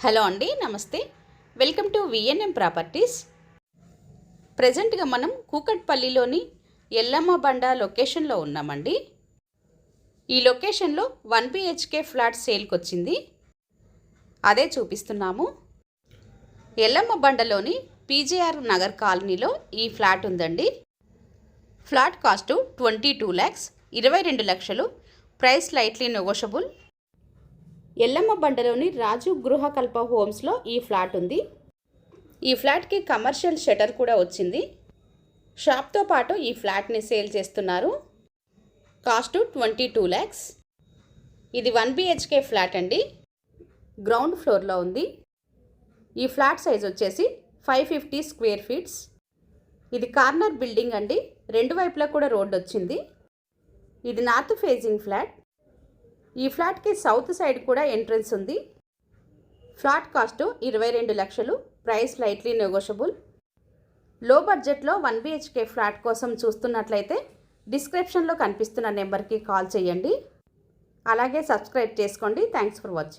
Hello అండి, నమస్తే. Welcome to VNM properties. ప్రజెంట్గా మనం కూకట్పల్లిలోని ఎల్లమ్మ బండ లొకేషన్లో ఉన్నామండి. ఈ లొకేషన్లో 1 BHK ఫ్లాట్ సేల్కి వచ్చింది. అదే చూపిస్తున్నాము. ఎల్లమ్మ బండలోని పీజేఆర్ నగర్ కాలనీలో ఈ ఫ్లాట్ ఉందండి. ఫ్లాట్ కాస్టు 22 lakhs, 22 లక్షలు. Price slightly negotiable. ఎల్లమ్మ బండలోని రాజు గృహకల్ప హోమ్స్లో ఈ ఫ్లాట్ ఉంది. ఈ ఫ్లాట్కి కమర్షియల్ షటర్ కూడా వచ్చింది. షాప్తో పాటు ఈ ఫ్లాట్ని సేల్ చేస్తున్నారు. Cost 22 lakhs. ఇది 1 BHK ఫ్లాట్ అండి. గ్రౌండ్ ఫ్లోర్లో ఉంది. ఈ ఫ్లాట్ సైజ్ వచ్చేసి 550 స్క్వేర్ ఫీట్స్. ఇది కార్నర్ బిల్డింగ్ అండి. రెండు వైపులా కూడా రోడ్ వచ్చింది. ఇది నార్త్ ఫేజింగ్ ఫ్లాట్. ఈ ఫ్లాట్కి సౌత్ సైడ్ కూడా ఎంట్రన్స్ ఉంది. ఫ్లాట్ కాస్ట్ 22 లక్షలు. Price lightly negotiable. లో బడ్జెట్లో 1 BHK ఫ్లాట్ కోసం చూస్తున్నట్లయితే డిస్క్రిప్షన్లో కనిపిస్తున్న నెంబర్కి కాల్ చేయండి. అలాగే సబ్స్క్రైబ్ చేసుకోండి. Thanks for watching.